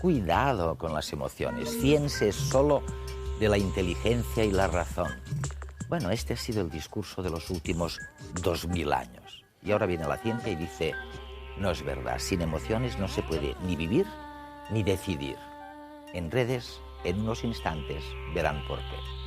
Cuidado con las emociones, fíense solo de la inteligencia y la razón. Bueno, este ha sido el discurso de los últimos 2000 años. Y ahora viene la ciencia y dice, no es verdad, sin emociones no se puede ni vivir ni decidir. En redes, en unos instantes, verán por qué.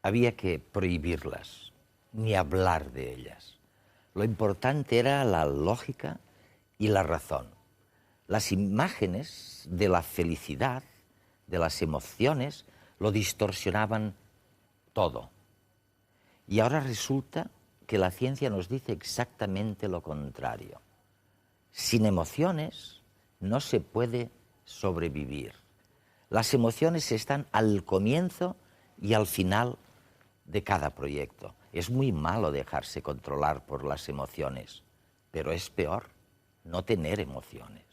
Había que prohibirlas, ni hablar de ellas. Lo importante era la lógica y la razón. Las imágenes de la felicidad, de las emociones, lo distorsionaban todo. Y ahora resulta que la ciencia nos dice exactamente lo contrario. Sin emociones no se puede sobrevivir. Las emociones están al comienzo y al final de cada proyecto. Es muy malo dejarse controlar por las emociones, pero es peor no tener emociones.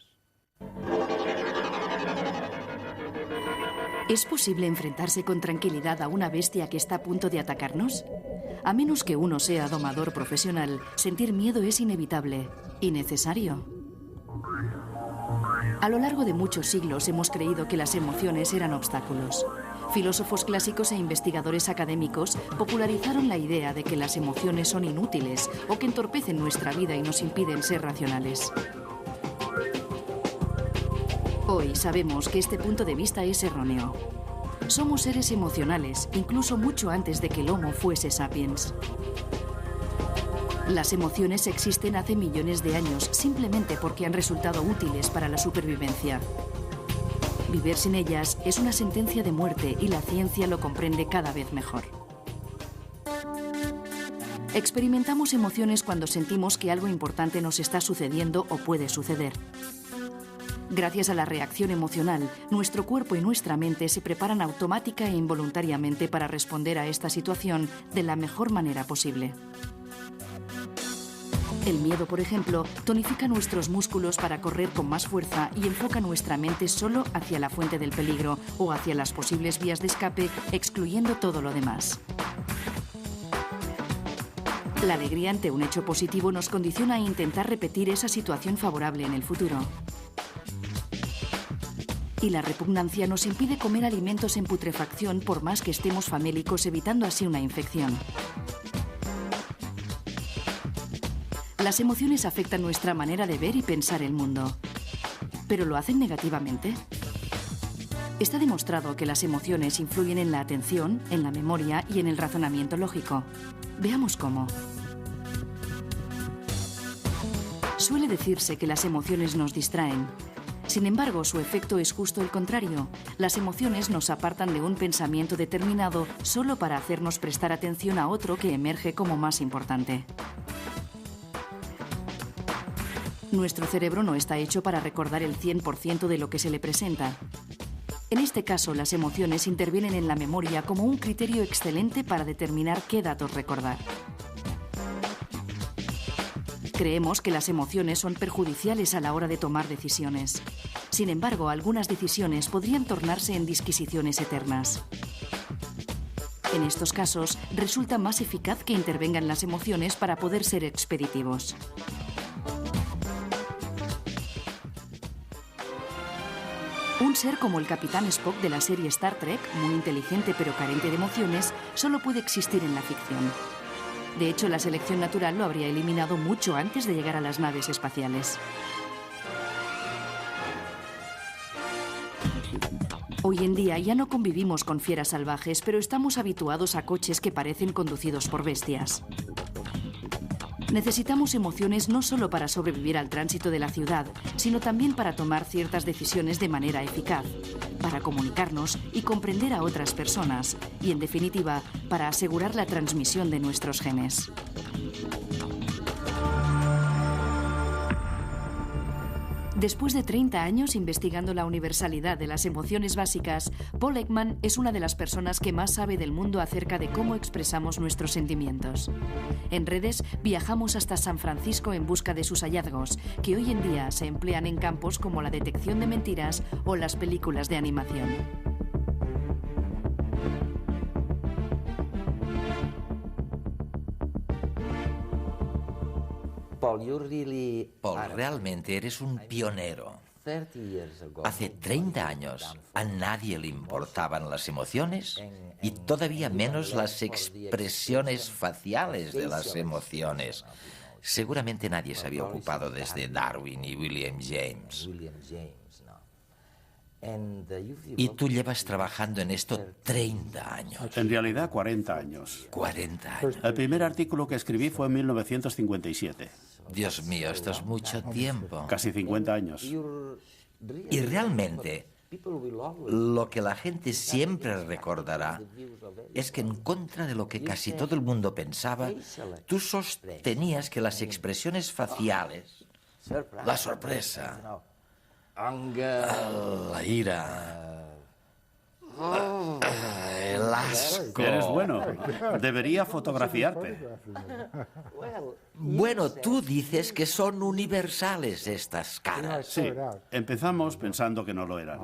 ¿Es posible enfrentarse con tranquilidad a una bestia que está a punto de atacarnos? A menos que uno sea domador profesional, sentir miedo es inevitable y necesario. A lo largo de muchos siglos hemos creído que las emociones eran obstáculos. Filósofos clásicos e investigadores académicos popularizaron la idea de que las emociones son inútiles o que entorpecen nuestra vida y nos impiden ser racionales. Hoy sabemos que este punto de vista es erróneo. Somos seres emocionales, incluso mucho antes de que el Homo fuese sapiens. Las emociones existen hace millones de años simplemente porque han resultado útiles para la supervivencia. Vivir sin ellas es una sentencia de muerte y la ciencia lo comprende cada vez mejor. Experimentamos emociones cuando sentimos que algo importante nos está sucediendo o puede suceder. Gracias a la reacción emocional, nuestro cuerpo y nuestra mente se preparan automática e involuntariamente para responder a esta situación de la mejor manera posible. El miedo, por ejemplo, tonifica nuestros músculos para correr con más fuerza y enfoca nuestra mente solo hacia la fuente del peligro o hacia las posibles vías de escape, excluyendo todo lo demás. La alegría ante un hecho positivo nos condiciona a intentar repetir esa situación favorable en el futuro. Y la repugnancia nos impide comer alimentos en putrefacción por más que estemos famélicos, evitando así una infección. Las emociones afectan nuestra manera de ver y pensar el mundo. ¿Pero lo hacen negativamente? Está demostrado que las emociones influyen en la atención, en la memoria y en el razonamiento lógico. Veamos cómo. Suele decirse que las emociones nos distraen. Sin embargo, su efecto es justo el contrario. Las emociones nos apartan de un pensamiento determinado solo para hacernos prestar atención a otro que emerge como más importante. Nuestro cerebro no está hecho para recordar el 100% de lo que se le presenta. En este caso, las emociones intervienen en la memoria como un criterio excelente para determinar qué datos recordar. Creemos que las emociones son perjudiciales a la hora de tomar decisiones. Sin embargo, algunas decisiones podrían tornarse en disquisiciones eternas. En estos casos, resulta más eficaz que intervengan las emociones para poder ser expeditivos. Un ser como el Capitán Spock de la serie Star Trek, muy inteligente pero carente de emociones, solo puede existir en la ficción. De hecho, la selección natural lo habría eliminado mucho antes de llegar a las naves espaciales. Hoy en día ya no convivimos con fieras salvajes, pero estamos habituados a coches que parecen conducidos por bestias. Necesitamos emociones no solo para sobrevivir al tránsito de la ciudad, sino también para tomar ciertas decisiones de manera eficaz, para comunicarnos y comprender a otras personas, y en definitiva, para asegurar la transmisión de nuestros genes. Después de 30 años investigando la universalidad de las emociones básicas, Paul Ekman es una de las personas que más sabe del mundo acerca de cómo expresamos nuestros sentimientos. En redes viajamos hasta San Francisco en busca de sus hallazgos, que hoy en día se emplean en campos como la detección de mentiras o las películas de animación. Paul, realmente eres un pionero. Hace 30 años a nadie le importaban las emociones y todavía menos las expresiones faciales de las emociones. Seguramente nadie se había ocupado desde Darwin y William James. Y tú llevas trabajando en esto 30 años. En realidad, 40 años. 40 años. El primer artículo que escribí fue en 1957. Dios mío, esto es mucho tiempo. Casi 50 años. Y realmente, lo que la gente siempre recordará es que en contra de lo que casi todo el mundo pensaba, tú sostenías que las expresiones faciales, la sorpresa, la ira, el asco... Eres bueno. Debería fotografiarte. Bueno, tú dices que son universales estas caras. Sí, empezamos pensando que no lo eran.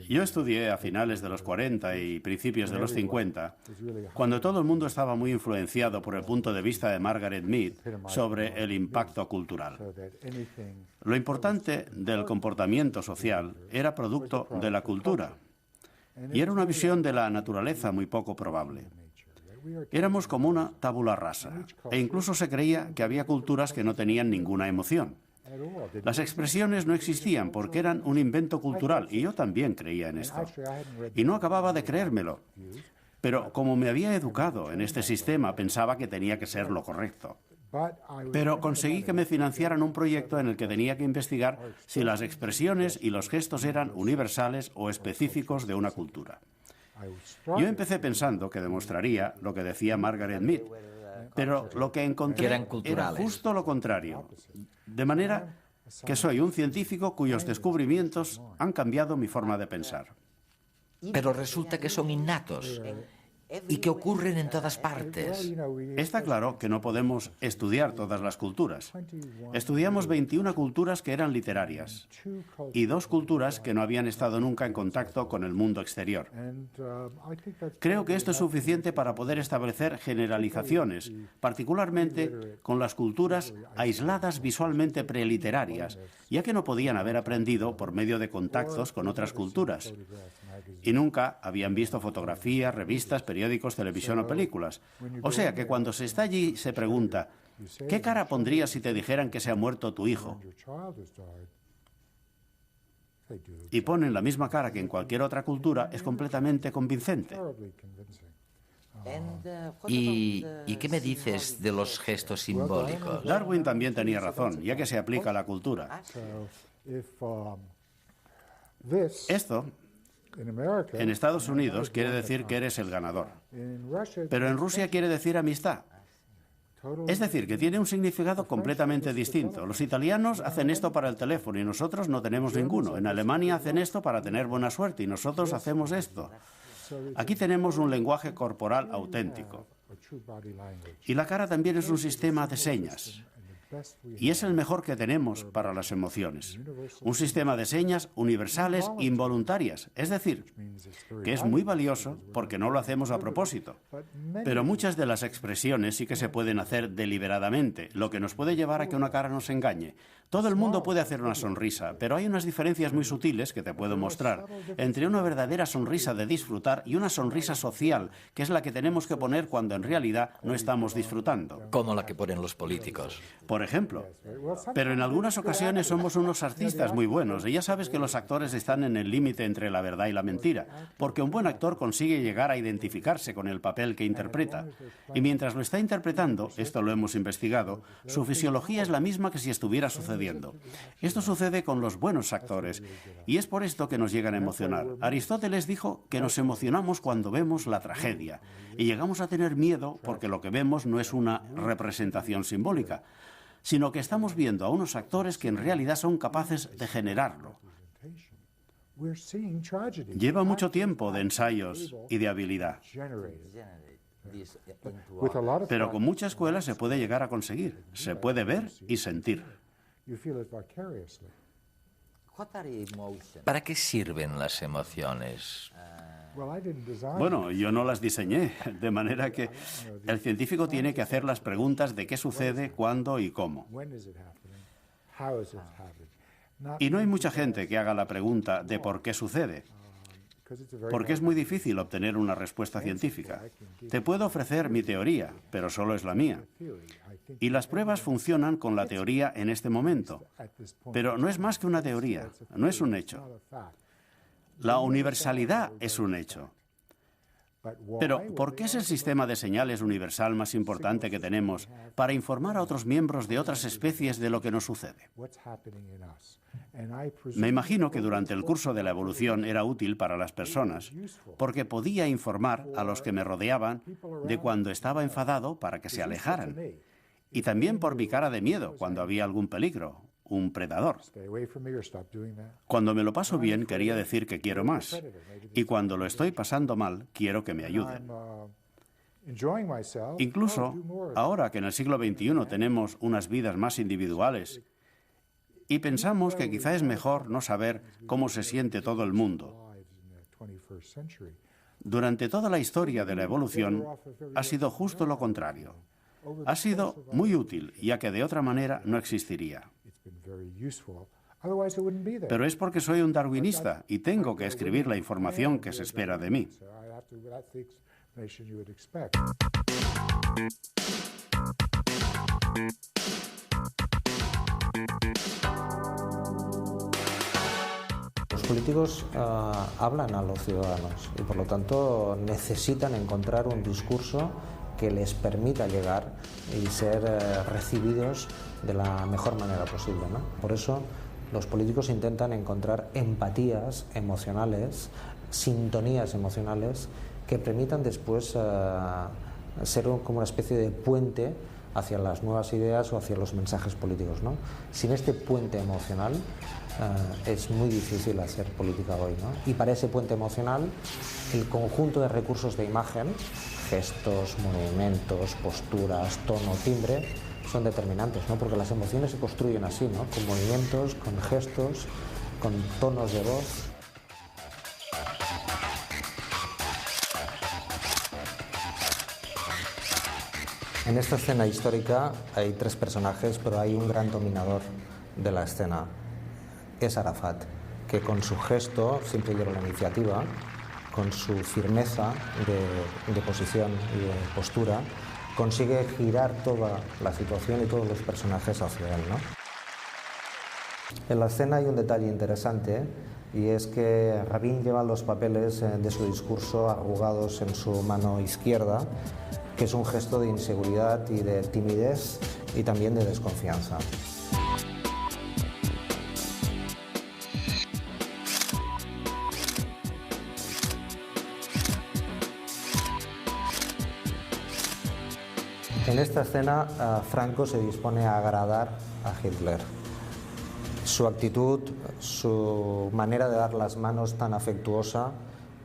Yo estudié a finales de los 40 y principios de los 50, cuando todo el mundo estaba muy influenciado por el punto de vista de Margaret Mead sobre el impacto cultural. Lo importante del comportamiento social era producto de la cultura, y era una visión de la naturaleza muy poco probable. Éramos como una tabula rasa, e incluso se creía que había culturas que no tenían ninguna emoción. Las expresiones no existían porque eran un invento cultural, y yo también creía en esto. Y no acababa de creérmelo. Pero como me había educado en este sistema, pensaba que tenía que ser lo correcto. Pero conseguí que me financiaran un proyecto en el que tenía que investigar si las expresiones y los gestos eran universales o específicos de una cultura. Yo empecé pensando que demostraría lo que decía Margaret Mead, pero lo que encontré era justo lo contrario. De manera que soy un científico cuyos descubrimientos han cambiado mi forma de pensar. Pero resulta que son innatos y que ocurren en todas partes. Está claro que no podemos estudiar todas las culturas. Estudiamos 21 culturas que eran literarias y 2 culturas que no habían estado nunca en contacto con el mundo exterior. Creo que esto es suficiente para poder establecer generalizaciones, particularmente con las culturas aisladas visualmente preliterarias, ya que no podían haber aprendido por medio de contactos con otras culturas. Y nunca habían visto fotografías, revistas, periódicos, televisión o películas. O sea que cuando se está allí se pregunta, ¿qué cara pondrías si te dijeran que se ha muerto tu hijo? Y ponen la misma cara que en cualquier otra cultura, es completamente convincente. ¿Y qué me dices de los gestos simbólicos? Darwin también tenía razón, ya que se aplica a la cultura. Esto, en Estados Unidos, quiere decir que eres el ganador. Pero en Rusia quiere decir amistad. Es decir, que tiene un significado completamente distinto. Los italianos hacen esto para el teléfono y nosotros no tenemos ninguno. En Alemania hacen esto para tener buena suerte y nosotros hacemos esto. Aquí tenemos un lenguaje corporal auténtico. Y la cara también es un sistema de señas. Y es el mejor que tenemos para las emociones. Un sistema de señas universales involuntarias. Es decir, que es muy valioso porque no lo hacemos a propósito. Pero muchas de las expresiones sí que se pueden hacer deliberadamente, lo que nos puede llevar a que una cara nos engañe. Todo el mundo puede hacer una sonrisa, pero hay unas diferencias muy sutiles que te puedo mostrar entre una verdadera sonrisa de disfrutar y una sonrisa social, que es la que tenemos que poner cuando en realidad no estamos disfrutando. Como la que ponen los políticos. Por ejemplo. Pero en algunas ocasiones somos unos artistas muy buenos, y ya sabes que los actores están en el límite entre la verdad y la mentira, porque un buen actor consigue llegar a identificarse con el papel que interpreta. Y mientras lo está interpretando, esto lo hemos investigado, su fisiología es la misma que si estuviera sucediendo. Esto sucede con los buenos actores, y es por esto que nos llegan a emocionar. Aristóteles dijo que nos emocionamos cuando vemos la tragedia, y llegamos a tener miedo porque lo que vemos no es una representación simbólica. sino que estamos viendo a unos actores que en realidad son capaces de generarlo. Lleva mucho tiempo de ensayos y de habilidad. Pero con mucha escuela se puede llegar a conseguir. Se puede ver y sentir. ¿Para qué sirven las emociones? Bueno, yo no las diseñé, de manera que el científico tiene que hacer las preguntas de qué sucede, cuándo y cómo. Y no hay mucha gente que haga la pregunta de por qué sucede, porque es muy difícil obtener una respuesta científica. Te puedo ofrecer mi teoría, pero solo es la mía. Y las pruebas funcionan con la teoría en este momento, pero no es más que una teoría, no es un hecho. La universalidad es un hecho. Pero, ¿por qué es el sistema de señales universal más importante que tenemos para informar a otros miembros de otras especies de lo que nos sucede? Me imagino que durante el curso de la evolución era útil para las personas, porque podía informar a los que me rodeaban de cuando estaba enfadado para que se alejaran, y también por mi cara de miedo cuando había algún peligro, un predador. Cuando me lo paso bien, quería decir que quiero más. Y cuando lo estoy pasando mal, quiero que me ayuden. Incluso ahora que en el siglo XXI tenemos unas vidas más individuales y pensamos que quizá es mejor no saber cómo se siente todo el mundo. Durante toda la historia de la evolución ha sido justo lo contrario. Ha sido muy útil, ya que de otra manera no existiría. Pero es porque soy un darwinista y tengo que escribir la información que se espera de mí. Los políticos hablan a los ciudadanos y por lo tanto necesitan encontrar un discurso que les permita llegar y ser recibidos de la mejor manera posible, ¿no? Por eso los políticos intentan encontrar empatías emocionales, sintonías emocionales que permitan después ser como una especie de puente hacia las nuevas ideas o hacia los mensajes políticos, ¿no? Sin este puente emocional es muy difícil hacer política hoy, ¿no? Y para ese puente emocional, el conjunto de recursos de imagen, gestos, movimientos, posturas, tono, timbre, son determinantes, ¿no? Porque las emociones se construyen así, ¿no? Con movimientos, con gestos, con tonos de voz. En esta escena histórica hay tres personajes, pero hay un gran dominador de la escena. Es Arafat, que con su gesto siempre lleva la iniciativa, con su firmeza de posición y de postura, consigue girar toda la situación y todos los personajes hacia él, ¿no? En la escena hay un detalle interesante y es que Rabin lleva los papeles de su discurso arrugados en su mano izquierda, que es un gesto de inseguridad y de timidez y también de desconfianza. En esta escena, Franco se dispone a agradar a Hitler. Su actitud, su manera de dar las manos tan afectuosa,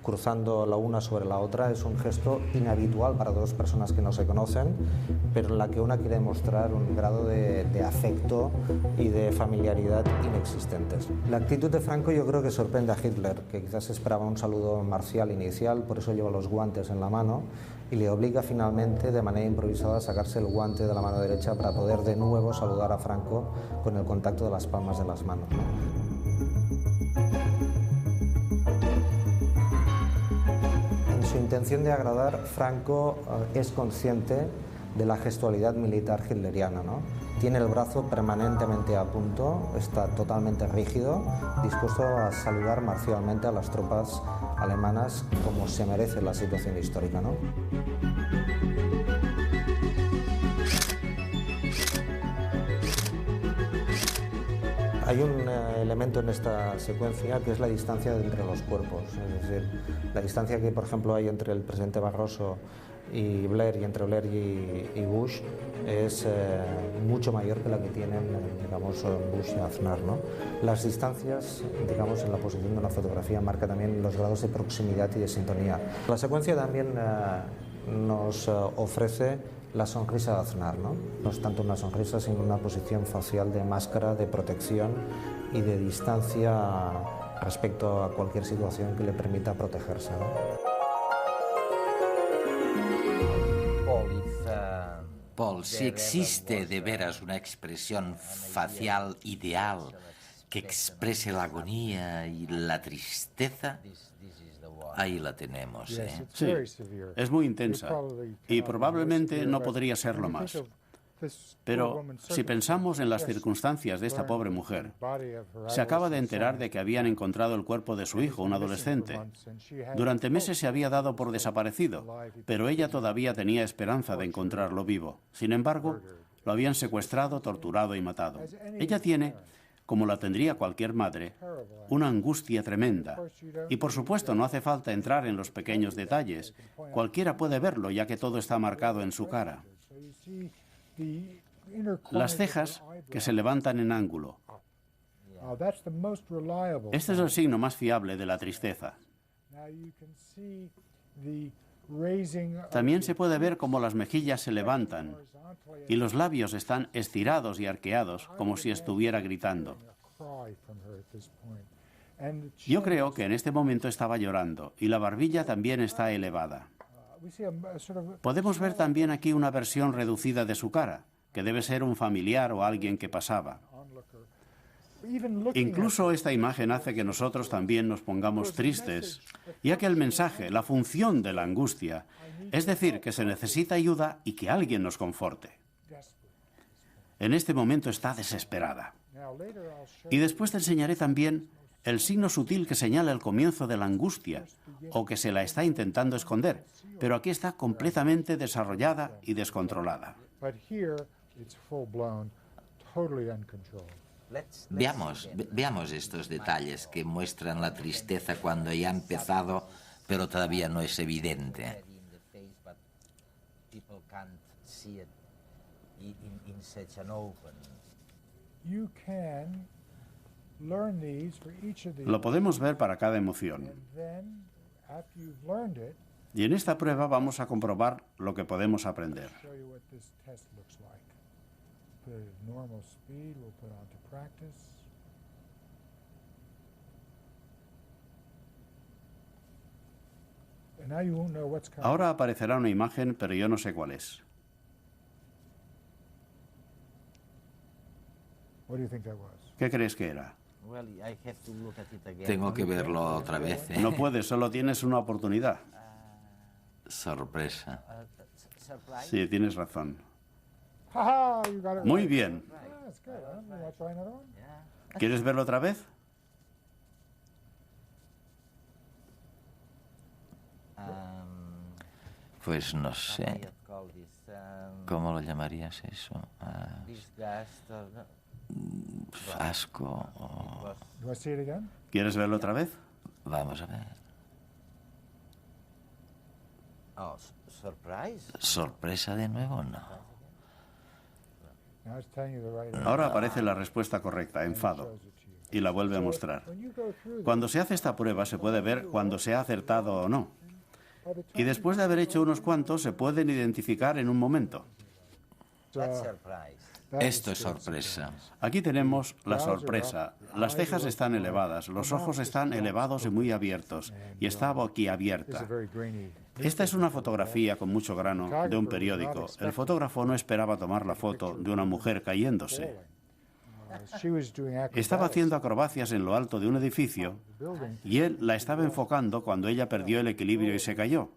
cruzando la una sobre la otra, es un gesto inhabitual para dos personas que no se conocen, pero en la que una quiere mostrar un grado de afecto y de familiaridad inexistentes. La actitud de Franco yo creo que sorprende a Hitler, que quizás esperaba un saludo marcial inicial, por eso lleva los guantes en la mano, y le obliga finalmente de manera improvisada a sacarse el guante de la mano derecha para poder de nuevo saludar a Franco con el contacto de las palmas de las manos. En su intención de agradar, Franco es consciente de la gestualidad militar hitleriana, ¿no? Tiene el brazo permanentemente a punto, está totalmente rígido, dispuesto a saludar marcialmente a las tropas alemanas como se merece la situación histórica, ¿no? Hay un elemento en esta secuencia que es la distancia entre los cuerpos, es decir, la distancia que, por ejemplo, hay entre el presidente Barroso y Blair, y entre Blair y Bush es mucho mayor que la que tienen, digamos, Bush y Aznar, ¿no? Las distancias, digamos, en la posición de una fotografía marca también los grados de proximidad y de sintonía. La secuencia también nos ofrece la sonrisa de Aznar, ¿no? No es tanto una sonrisa, sino una posición facial de máscara, de protección y de distancia respecto a cualquier situación que le permita protegerse, ¿no? Paul, si existe de veras una expresión facial ideal que exprese la agonía y la tristeza, ahí la tenemos, ¿eh? Sí, es muy intensa y probablemente no podría serlo más. Pero si pensamos en las circunstancias de esta pobre mujer, se acaba de enterar de que habían encontrado el cuerpo de su hijo, un adolescente. Durante meses se había dado por desaparecido, pero ella todavía tenía esperanza de encontrarlo vivo. Sin embargo, lo habían secuestrado, torturado y matado. Ella tiene, como la tendría cualquier madre, una angustia tremenda. Y por supuesto no hace falta entrar en los pequeños detalles. Cualquiera puede verlo, ya que todo está marcado en su cara. Las cejas que se levantan en ángulo. Este es el signo más fiable de la tristeza. También se puede ver cómo las mejillas se levantan y los labios están estirados y arqueados, como si estuviera gritando. Yo creo que en este momento estaba llorando y la barbilla también está elevada. Podemos ver también aquí una versión reducida de su cara, que debe ser un familiar o alguien que pasaba. Incluso esta imagen hace que nosotros también nos pongamos tristes, ya que el mensaje, la función de la angustia, es decir, que se necesita ayuda y que alguien nos conforte. En este momento está desesperada. Y después te enseñaré también el signo sutil que señala el comienzo de la angustia, o que se la está intentando esconder, pero aquí está completamente desarrollada y descontrolada. Veamos estos detalles que muestran la tristeza cuando ya ha empezado, pero todavía no es evidente. Lo podemos ver para cada emoción. Y en esta prueba vamos a comprobar lo que podemos aprender. Ahora aparecerá una imagen, pero yo no sé cuál es. ¿Qué crees que era? Tengo que verlo otra vez, ¿eh? No puedes, solo tienes una oportunidad. Sorpresa. Sí, tienes razón. Muy bien. ¿Quieres verlo otra vez? Pues no sé. ¿Cómo lo llamarías eso? Asco o... ¿Quieres verlo otra vez? Vamos a ver. ¿Sorpresa de nuevo? No. Ahora aparece la respuesta correcta, enfado, y la vuelve a mostrar. Cuando se hace esta prueba se puede ver cuando se ha acertado o no. Y después de haber hecho unos cuantos se pueden identificar en un momento. Esto es sorpresa. Aquí tenemos la sorpresa. Las cejas están elevadas, los ojos están elevados y muy abiertos, y está boquiabierta. Esta es una fotografía con mucho grano de un periódico. El fotógrafo no esperaba tomar la foto de una mujer cayéndose. Estaba haciendo acrobacias en lo alto de un edificio y él la estaba enfocando cuando ella perdió el equilibrio y se cayó.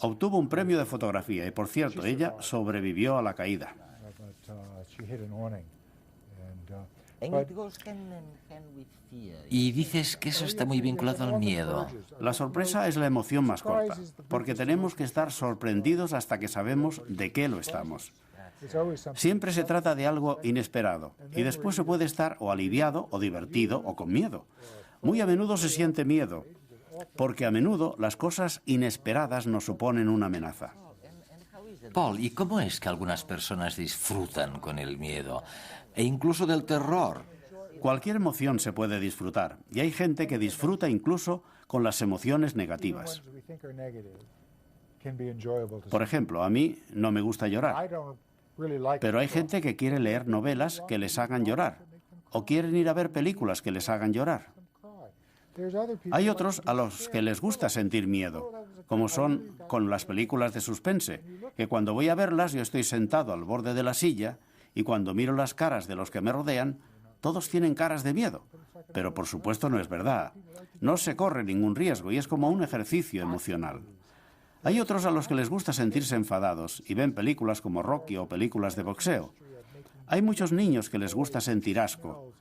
Obtuvo un premio de fotografía y, por cierto, ella sobrevivió a la caída. Y dices que eso está muy vinculado al miedo. La sorpresa es la emoción más corta, porque tenemos que estar sorprendidos hasta que sabemos de qué lo estamos. Siempre se trata de algo inesperado, y después se puede estar o aliviado, o divertido, o con miedo. Muy a menudo se siente miedo, porque a menudo las cosas inesperadas nos suponen una amenaza. Paul, ¿y cómo es que algunas personas disfrutan con el miedo e incluso del terror? Cualquier emoción se puede disfrutar, y hay gente que disfruta incluso con las emociones negativas. Por ejemplo, a mí no me gusta llorar, pero hay gente que quiere leer novelas que les hagan llorar, o quieren ir a ver películas que les hagan llorar. Hay otros a los que les gusta sentir miedo, como son con las películas de suspense, que cuando voy a verlas yo estoy sentado al borde de la silla y cuando miro las caras de los que me rodean, todos tienen caras de miedo. Pero por supuesto no es verdad. No se corre ningún riesgo y es como un ejercicio emocional. Hay otros a los que les gusta sentirse enfadados y ven películas como Rocky o películas de boxeo. Hay muchos niños que les gusta sentir asco.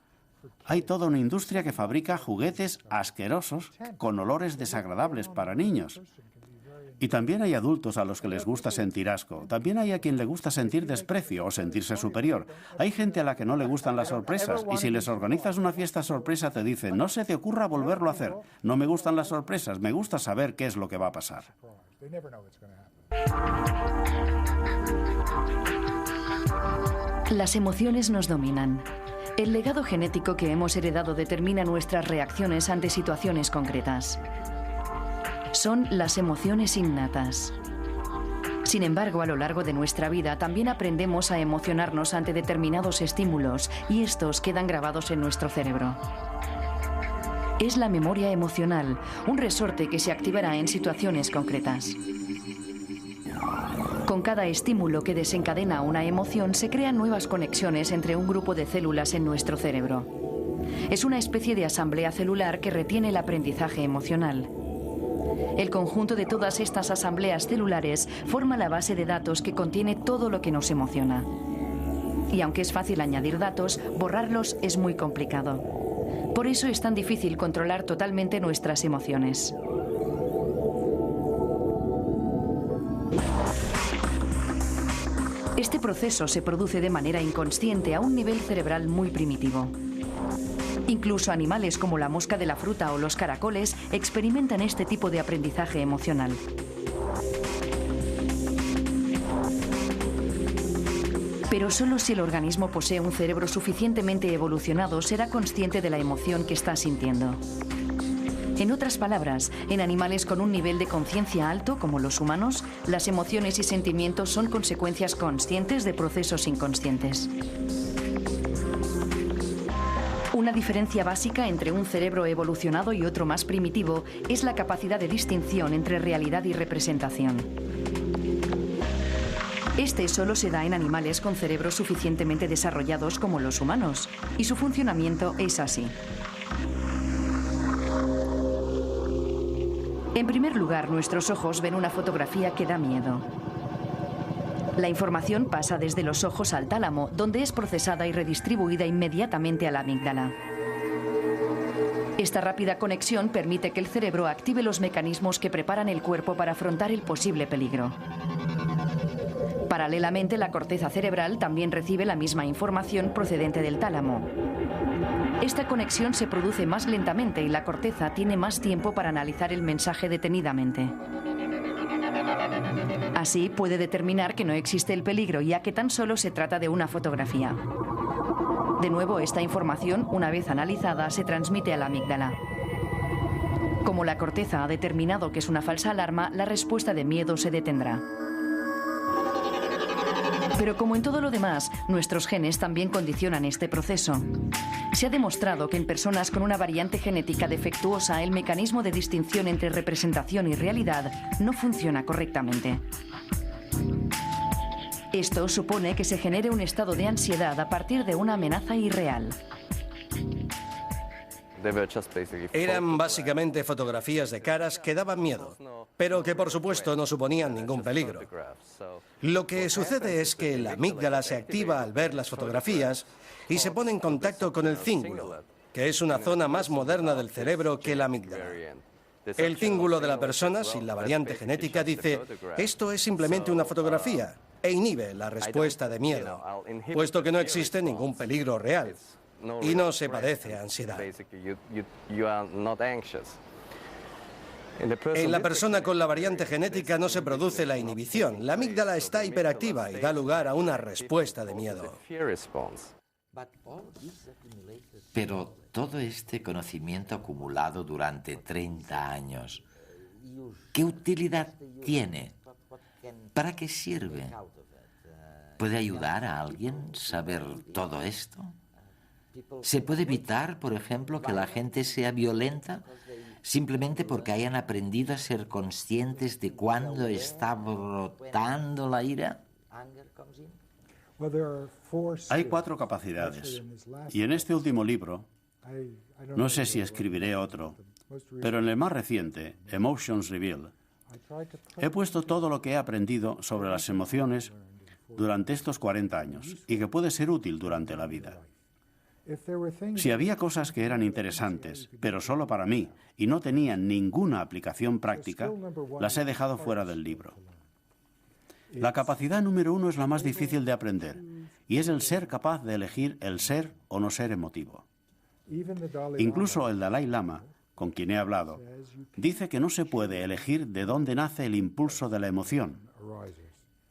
Hay toda una industria que fabrica juguetes asquerosos con olores desagradables para niños. Y también hay adultos a los que les gusta sentir asco. También hay a quien le gusta sentir desprecio o sentirse superior. Hay gente a la que no le gustan las sorpresas y si les organizas una fiesta sorpresa te dicen no se te ocurra volverlo a hacer. No me gustan las sorpresas, me gusta saber qué es lo que va a pasar. Las emociones nos dominan. El legado genético que hemos heredado determina nuestras reacciones ante situaciones concretas. Son las emociones innatas. Sin embargo, a lo largo de nuestra vida también aprendemos a emocionarnos ante determinados estímulos y estos quedan grabados en nuestro cerebro. Es la memoria emocional, un resorte que se activará en situaciones concretas. Con cada estímulo que desencadena una emoción se crean nuevas conexiones entre un grupo de células en nuestro cerebro. Es una especie de asamblea celular que retiene el aprendizaje emocional. El conjunto de todas estas asambleas celulares forma la base de datos que contiene todo lo que nos emociona. Y aunque es fácil añadir datos, borrarlos es muy complicado. Por eso es tan difícil controlar totalmente nuestras emociones. Este proceso se produce de manera inconsciente a un nivel cerebral muy primitivo. Incluso animales como la mosca de la fruta o los caracoles experimentan este tipo de aprendizaje emocional. Pero solo si el organismo posee un cerebro suficientemente evolucionado será consciente de la emoción que está sintiendo. En otras palabras, en animales con un nivel de conciencia alto, como los humanos, las emociones y sentimientos son consecuencias conscientes de procesos inconscientes. Una diferencia básica entre un cerebro evolucionado y otro más primitivo es la capacidad de distinción entre realidad y representación. Este solo se da en animales con cerebros suficientemente desarrollados como los humanos, y su funcionamiento es así. En primer lugar, nuestros ojos ven una fotografía que da miedo. La información pasa desde los ojos al tálamo, donde es procesada y redistribuida inmediatamente a la amígdala. Esta rápida conexión permite que el cerebro active los mecanismos que preparan el cuerpo para afrontar el posible peligro. Paralelamente, la corteza cerebral también recibe la misma información procedente del tálamo. Esta conexión se produce más lentamente y la corteza tiene más tiempo para analizar el mensaje detenidamente. Así puede determinar que no existe el peligro, ya que tan solo se trata de una fotografía. De nuevo, esta información, una vez analizada, se transmite a la amígdala. Como la corteza ha determinado que es una falsa alarma, la respuesta de miedo se detendrá. Pero como en todo lo demás, nuestros genes también condicionan este proceso. Se ha demostrado que en personas con una variante genética defectuosa, el mecanismo de distinción entre representación y realidad no funciona correctamente. Esto supone que se genere un estado de ansiedad a partir de una amenaza irreal. Eran básicamente fotografías de caras que daban miedo, pero que por supuesto no suponían ningún peligro. Lo que sucede es que la amígdala se activa al ver las fotografías y se pone en contacto con el cíngulo, que es una zona más moderna del cerebro que la amígdala. El cíngulo de la persona sin la variante genética dice, esto es simplemente una fotografía, e inhibe la respuesta de miedo, puesto que no existe ningún peligro real. Y no se padece ansiedad. En la persona con la variante genética no se produce la inhibición. La amígdala está hiperactiva y da lugar a una respuesta de miedo. Pero todo este conocimiento acumulado durante 30 años, ¿qué utilidad tiene? ¿Para qué sirve? ¿Puede ayudar a alguien saber todo esto? ¿Se puede evitar, por ejemplo, que la gente sea violenta simplemente porque hayan aprendido a ser conscientes de cuándo está brotando la ira? Hay 4 capacidades. Y en este último libro, no sé si escribiré otro, pero en el más reciente, Emotions Revealed, he puesto todo lo que he aprendido sobre las emociones durante estos 40 años y que puede ser útil durante la vida. Si había cosas que eran interesantes, pero solo para mí, y no tenían ninguna aplicación práctica, las he dejado fuera del libro. La capacidad número 1 es la más difícil de aprender, y es el ser capaz de elegir el ser o no ser emotivo. Incluso el Dalai Lama, con quien he hablado, dice que no se puede elegir de dónde nace el impulso de la emoción.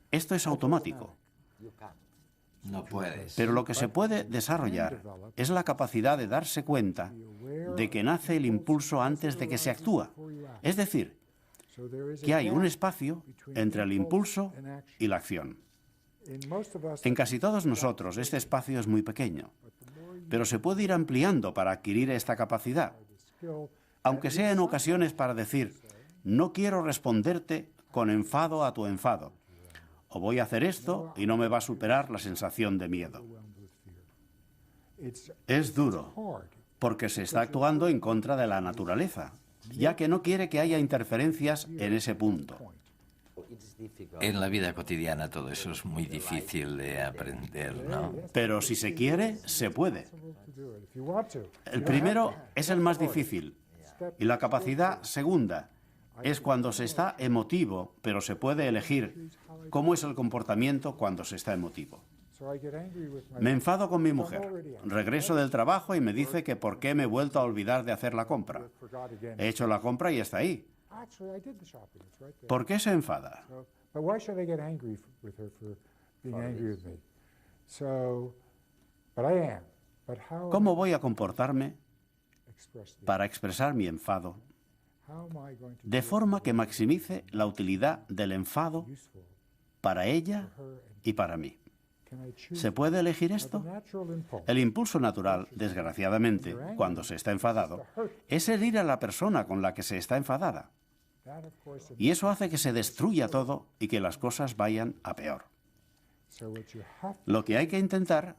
Esto es automático. No puedes. Pero lo que se puede desarrollar es la capacidad de darse cuenta de que nace el impulso antes de que se actúa. Es decir, que hay un espacio entre el impulso y la acción. En casi todos nosotros este espacio es muy pequeño, pero se puede ir ampliando para adquirir esta capacidad, aunque sea en ocasiones para decir, no quiero responderte con enfado a tu enfado, o voy a hacer esto y no me va a superar la sensación de miedo. Es duro, porque se está actuando en contra de la naturaleza, ya que no quiere que haya interferencias en ese punto. En la vida cotidiana todo eso es muy difícil de aprender, ¿no? Pero si se quiere, se puede. El primero es el más difícil, y la capacidad segunda es cuando se está emotivo, pero se puede elegir cómo es el comportamiento cuando se está emotivo. Me enfado con mi mujer. Regreso del trabajo y me dice que por qué me he vuelto a olvidar de hacer la compra. He hecho la compra y está ahí. ¿Por qué se enfada? ¿Cómo voy a comportarme para expresar mi enfado de forma que maximice la utilidad del enfado para ella y para mí? ¿Se puede elegir esto? El impulso natural, desgraciadamente, cuando se está enfadado, es herir a la persona con la que se está enfadada. Y eso hace que se destruya todo y que las cosas vayan a peor. Lo que hay que intentar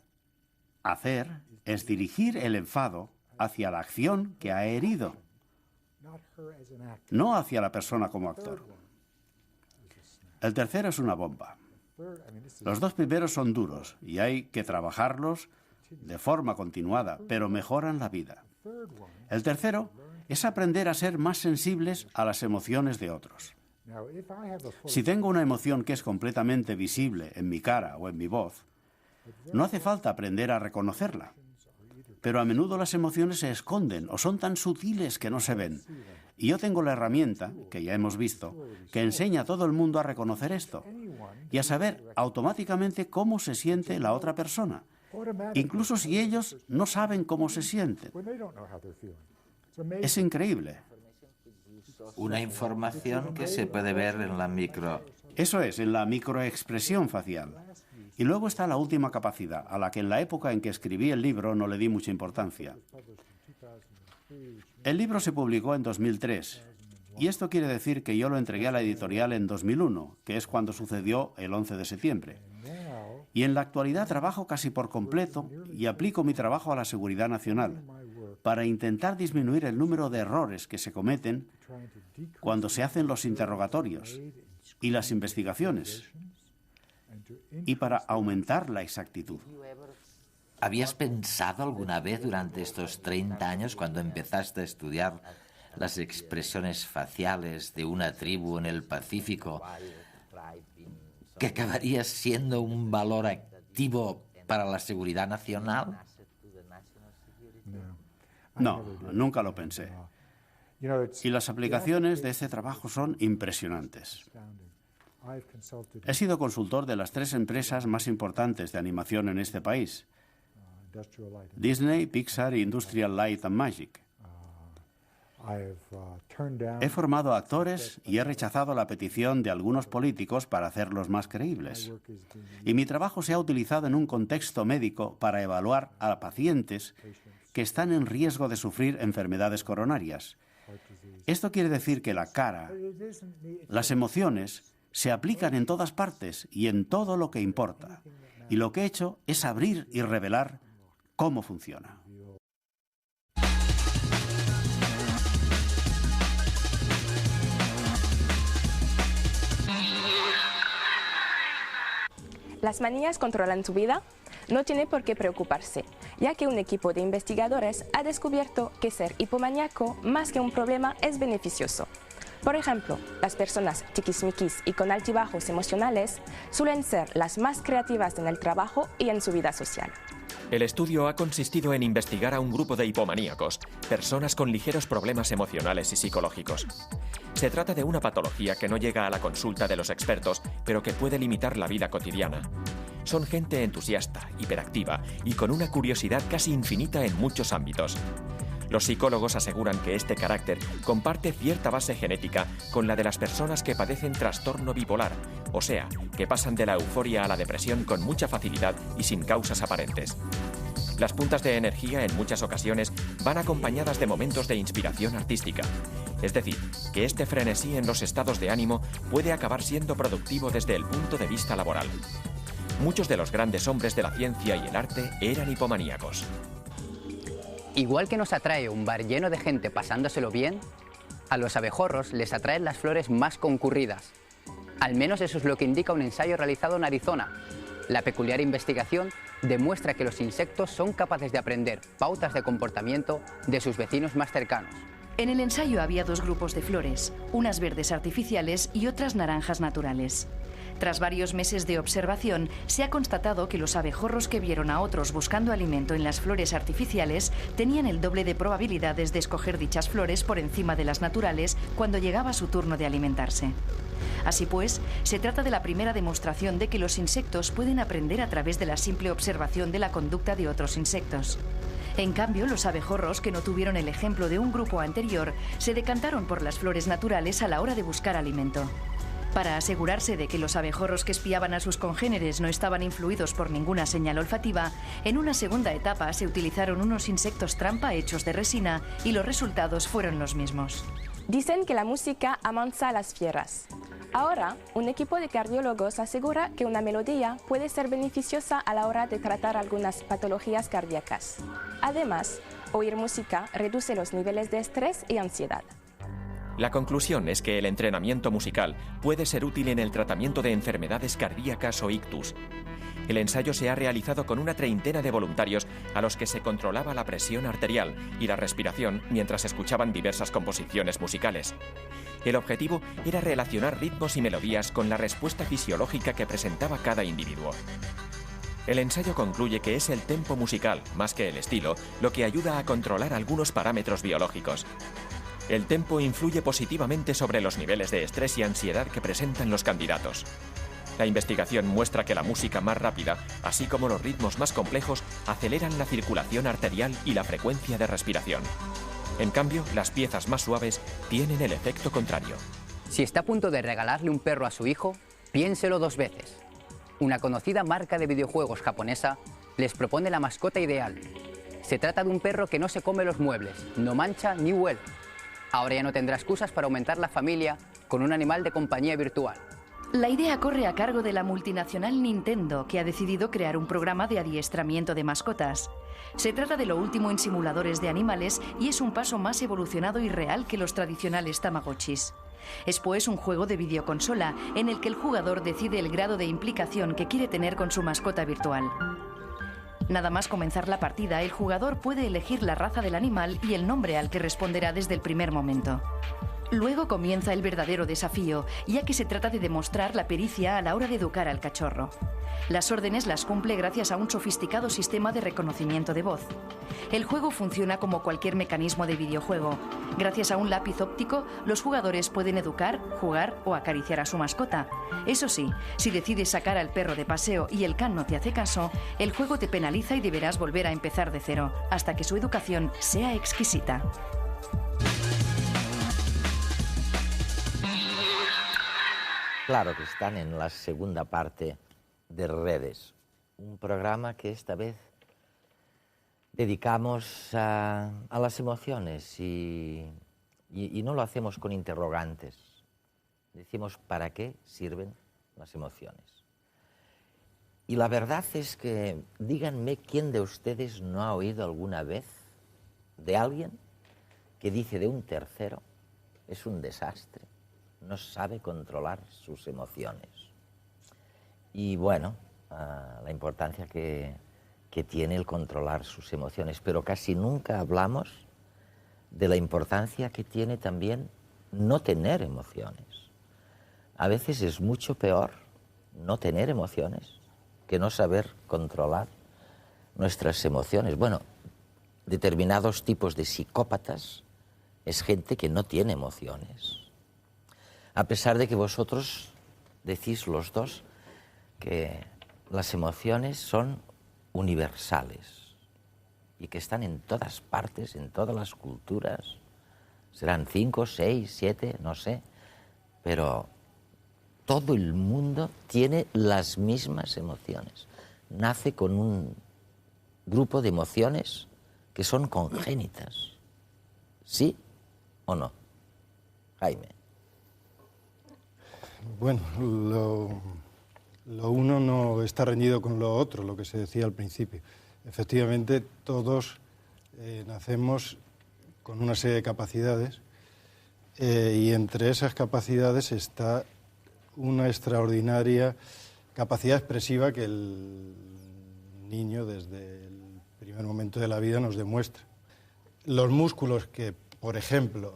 hacer es dirigir el enfado hacia la acción que ha herido, no hacia la persona como actor. El tercero es una bomba. Los 2 primeros son duros y hay que trabajarlos de forma continuada, pero mejoran la vida. El tercero es aprender a ser más sensibles a las emociones de otros. Si tengo una emoción que es completamente visible en mi cara o en mi voz, no hace falta aprender a reconocerla. Pero a menudo las emociones se esconden o son tan sutiles que no se ven. Y yo tengo la herramienta, que ya hemos visto, que enseña a todo el mundo a reconocer esto y a saber automáticamente cómo se siente la otra persona, incluso si ellos no saben cómo se sienten. Es increíble. Una información que se puede ver en la micro. Eso es, en la microexpresión facial. Y luego está la última capacidad, a la que en la época en que escribí el libro no le di mucha importancia. El libro se publicó en 2003, y esto quiere decir que yo lo entregué a la editorial en 2001, que es cuando sucedió el 11 de septiembre. Y en la actualidad trabajo casi por completo y aplico mi trabajo a la seguridad nacional, para intentar disminuir el número de errores que se cometen cuando se hacen los interrogatorios y las investigaciones, y para aumentar la exactitud. ¿Habías pensado alguna vez durante estos 30 años, cuando empezaste a estudiar las expresiones faciales de una tribu en el Pacífico, que acabarías siendo un valor activo para la seguridad nacional? No, nunca lo pensé. Y las aplicaciones de este trabajo son impresionantes. He sido consultor de las 3 empresas más importantes de animación en este país: Disney, Pixar e Industrial Light and Magic. He formado actores y he rechazado la petición de algunos políticos para hacerlos más creíbles. Y mi trabajo se ha utilizado en un contexto médico para evaluar a pacientes que están en riesgo de sufrir enfermedades coronarias. Esto quiere decir que la cara, las emociones, se aplican en todas partes y en todo lo que importa. Y lo que he hecho es abrir y revelar cómo funciona. Las manías controlan tu vida. No tiene por qué preocuparse, ya que un equipo de investigadores ha descubierto que ser hipomaníaco, más que un problema, es beneficioso. Por ejemplo, las personas tiquismiquis y con altibajos emocionales suelen ser las más creativas en el trabajo y en su vida social. El estudio ha consistido en investigar a un grupo de hipomaníacos, personas con ligeros problemas emocionales y psicológicos. Se trata de una patología que no llega a la consulta de los expertos, pero que puede limitar la vida cotidiana. Son gente entusiasta, hiperactiva y con una curiosidad casi infinita en muchos ámbitos. Los psicólogos aseguran que este carácter comparte cierta base genética con la de las personas que padecen trastorno bipolar, o sea, que pasan de la euforia a la depresión con mucha facilidad y sin causas aparentes. Las puntas de energía en muchas ocasiones van acompañadas de momentos de inspiración artística. Es decir, que este frenesí en los estados de ánimo puede acabar siendo productivo desde el punto de vista laboral. Muchos de los grandes hombres de la ciencia y el arte eran hipomaníacos. Igual que nos atrae un bar lleno de gente pasándoselo bien, a los abejorros les atraen las flores más concurridas. Al menos eso es lo que indica un ensayo realizado en Arizona. La peculiar investigación demuestra que los insectos son capaces de aprender pautas de comportamiento de sus vecinos más cercanos. En el ensayo había 2 grupos de flores, unas verdes artificiales y otras naranjas naturales. Tras varios meses de observación, se ha constatado que los abejorros que vieron a otros buscando alimento en las flores artificiales tenían el doble de probabilidades de escoger dichas flores por encima de las naturales cuando llegaba su turno de alimentarse. Así pues, se trata de la primera demostración de que los insectos pueden aprender a través de la simple observación de la conducta de otros insectos. En cambio, los abejorros, que no tuvieron el ejemplo de un grupo anterior, se decantaron por las flores naturales a la hora de buscar alimento. Para asegurarse de que los abejorros que espiaban a sus congéneres no estaban influidos por ninguna señal olfativa, en una segunda etapa se utilizaron unos insectos trampa hechos de resina y los resultados fueron los mismos. Dicen que la música amansa a las fieras. Ahora, un equipo de cardiólogos asegura que una melodía puede ser beneficiosa a la hora de tratar algunas patologías cardíacas. Además, oír música reduce los niveles de estrés y ansiedad. La conclusión es que el entrenamiento musical puede ser útil en el tratamiento de enfermedades cardíacas o ictus. El ensayo se ha realizado con una treintena de voluntarios a los que se controlaba la presión arterial y la respiración mientras escuchaban diversas composiciones musicales. El objetivo era relacionar ritmos y melodías con la respuesta fisiológica que presentaba cada individuo. El ensayo concluye que es el tempo musical, más que el estilo, lo que ayuda a controlar algunos parámetros biológicos. El tempo influye positivamente sobre los niveles de estrés y ansiedad que presentan los candidatos. La investigación muestra que la música más rápida, así como los ritmos más complejos, aceleran la circulación arterial y la frecuencia de respiración. En cambio, las piezas más suaves tienen el efecto contrario. Si está a punto de regalarle un perro a su hijo, piénselo 2 veces. Una conocida marca de videojuegos japonesa les propone la mascota ideal. Se trata de un perro que no se come los muebles, no mancha ni huele. Ahora ya no tendrá excusas para aumentar la familia con un animal de compañía virtual. La idea corre a cargo de la multinacional Nintendo, que ha decidido crear un programa de adiestramiento de mascotas. Se trata de lo último en simuladores de animales y es un paso más evolucionado y real que los tradicionales Tamagotchis. Es pues un juego de videoconsola en el que el jugador decide el grado de implicación que quiere tener con su mascota virtual. Nada más comenzar la partida, el jugador puede elegir la raza del animal y el nombre al que responderá desde el primer momento. Luego comienza el verdadero desafío, ya que se trata de demostrar la pericia a la hora de educar al cachorro. Las órdenes las cumple gracias a un sofisticado sistema de reconocimiento de voz. El juego funciona como cualquier mecanismo de videojuego. Gracias a un lápiz óptico, los jugadores pueden educar, jugar o acariciar a su mascota. Eso sí, si decides sacar al perro de paseo y el can no te hace caso, el juego te penaliza y deberás volver a empezar de cero, hasta que su educación sea exquisita. Claro que están en la segunda parte de Redes, un programa que esta vez dedicamos a las emociones y no lo hacemos con interrogantes. Decimos para qué sirven las emociones. Y la verdad es que, díganme quién de ustedes no ha oído alguna vez de alguien que dice de un tercero, es un desastre, no sabe controlar sus emociones. Y bueno, la importancia que tiene el controlar sus emociones, pero casi nunca hablamos de la importancia que tiene también no tener emociones. A veces es mucho peor no tener emociones que no saber controlar nuestras emociones. Bueno, determinados tipos de psicópatas es gente que no tiene emociones. A pesar de que vosotros decís los dos que las emociones son universales y que están en todas partes, en todas las culturas. Serán 5, 6, 7, no sé, pero todo el mundo tiene las mismas emociones. Nace con un grupo de emociones que son congénitas. ¿Sí o no? Jaime. Bueno, lo uno no está reñido con lo otro, lo que se decía al principio. Efectivamente, todos nacemos con una serie de capacidades y entre esas capacidades está una extraordinaria capacidad expresiva que el niño desde el primer momento de la vida nos demuestra. Los músculos que, por ejemplo,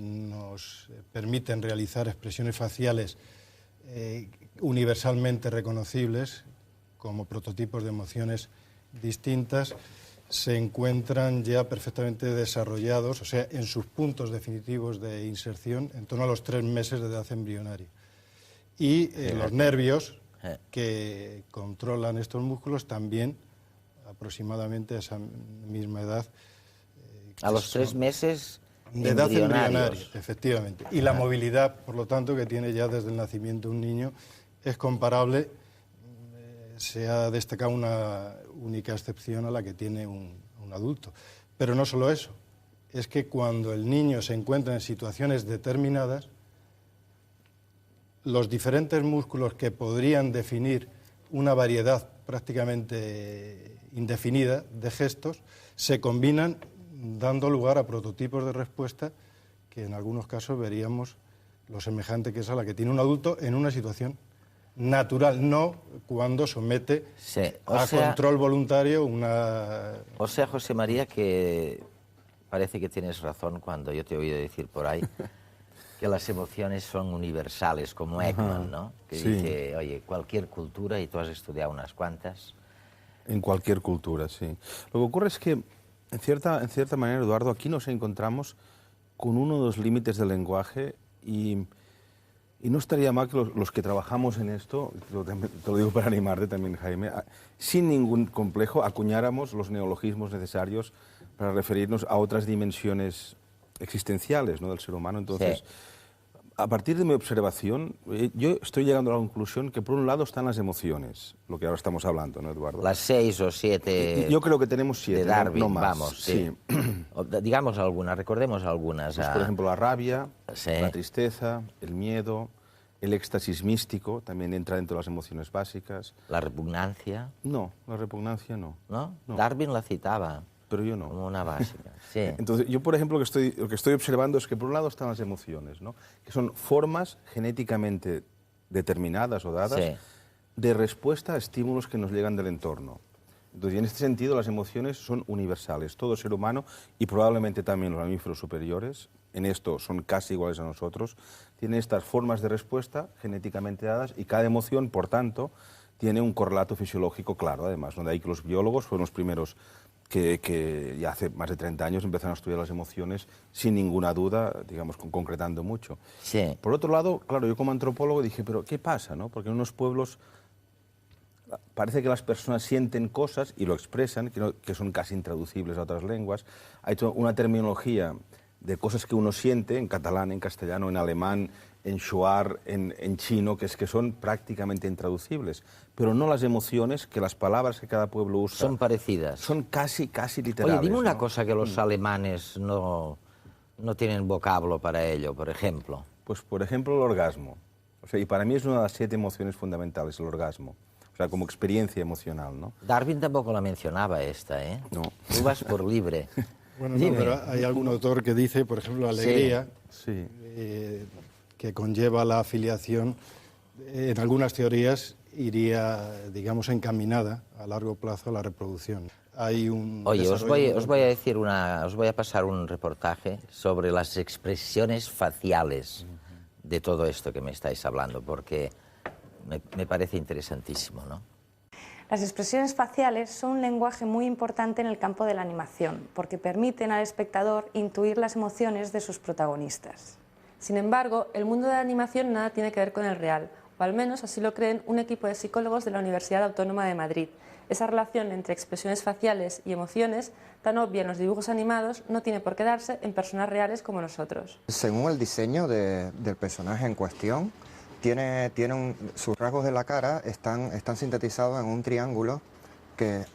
nos permiten realizar expresiones faciales universalmente reconocibles como prototipos de emociones distintas, se encuentran ya perfectamente desarrollados, o sea, en sus puntos definitivos de inserción, en torno a los 3 meses de edad embrionaria. Y los nervios que controlan estos músculos también aproximadamente a esa misma edad. A los 3 meses de edad embrionaria, efectivamente. Y la movilidad, por lo tanto, que tiene ya desde el nacimiento un niño es comparable. Se ha destacado una única excepción a la que tiene un adulto. Pero no solo eso, es que cuando el niño se encuentra en situaciones determinadas, los diferentes músculos que podrían definir una variedad prácticamente indefinida de gestos se combinan dando lugar a prototipos de respuesta que en algunos casos veríamos lo semejante que es a la que tiene un adulto en una situación natural, no cuando somete a control voluntario una... O sea, José María, que parece que tienes razón cuando yo te he oído decir por ahí que las emociones son universales, como Ekman, ¿no? Que dice, oye, cualquier cultura, y tú has estudiado unas cuantas. En cualquier cultura, sí. Lo que ocurre es que, en cierta manera, Eduardo, aquí nos encontramos con uno de los límites del lenguaje y no estaría mal que los que trabajamos en esto, te lo digo para animarte también, Jaime, sin ningún complejo acuñáramos los neologismos necesarios para referirnos a otras dimensiones existenciales, ¿no?, del ser humano. Entonces, a partir de mi observación, yo estoy llegando a la conclusión que por un lado están las emociones, lo que ahora estamos hablando, ¿no, Eduardo? Las 6 o 7... Yo creo que tenemos 7, de Darwin, no más. Vamos, sí. Digamos algunas, recordemos algunas. Pues, por ejemplo, la rabia, la tristeza, el miedo, el éxtasis místico, también entra dentro de las emociones básicas. ¿La repugnancia? No, la repugnancia no. ¿No? Darwin la citaba. Pero yo no. Como una básica, sí. Entonces, yo, por ejemplo, lo que estoy observando es que por un lado están las emociones, ¿no?, que son formas genéticamente determinadas o dadas de respuesta a estímulos que nos llegan del entorno. Entonces, en este sentido, las emociones son universales. Todo ser humano, y probablemente también los mamíferos superiores, en esto son casi iguales a nosotros, tienen estas formas de respuesta genéticamente dadas, y cada emoción, por tanto, tiene un correlato fisiológico claro, además, donde hay que los biólogos fueron los primeros que ya hace más de 30 años empezaron a estudiar las emociones sin ninguna duda, digamos, concretando mucho. Sí. Por otro lado, claro, yo como antropólogo dije, pero ¿qué pasa, no? Porque en unos pueblos parece que las personas sienten cosas y lo expresan, que son casi intraducibles a otras lenguas. Hay toda una terminología de cosas que uno siente en catalán, en castellano, en alemán, en shuar, en chino, que son prácticamente intraducibles, pero no las emociones, que las palabras que cada pueblo usa son parecidas. Son casi literales. Oye, dime una ¿no? cosa que los alemanes no tienen vocablo para ello, por ejemplo. Pues, por ejemplo, el orgasmo. O sea, y para mí es una de las 7 emociones fundamentales, el orgasmo. O sea, como experiencia emocional, ¿no? Darwin tampoco la mencionaba esta, ¿eh? No. Tú vas por libre. Bueno, no, pero hay algún autor que dice, por ejemplo, alegría, sí. Que conlleva la afiliación, en algunas teorías iría, digamos, encaminada a largo plazo a la reproducción. Hay un Oye, os voy a pasar un reportaje sobre las expresiones faciales de todo esto que me estáis hablando, porque me parece interesantísimo, ¿no? Las expresiones faciales son un lenguaje muy importante en el campo de la animación, porque permiten al espectador intuir las emociones de sus protagonistas. Sin embargo, el mundo de la animación nada tiene que ver con el real, o al menos así lo creen un equipo de psicólogos de la Universidad Autónoma de Madrid. Esa relación entre expresiones faciales y emociones, tan obvia en los dibujos animados, no tiene por qué darse en personas reales como nosotros. Según el diseño del personaje en cuestión, sus rasgos de la cara están sintetizados en un triángulo que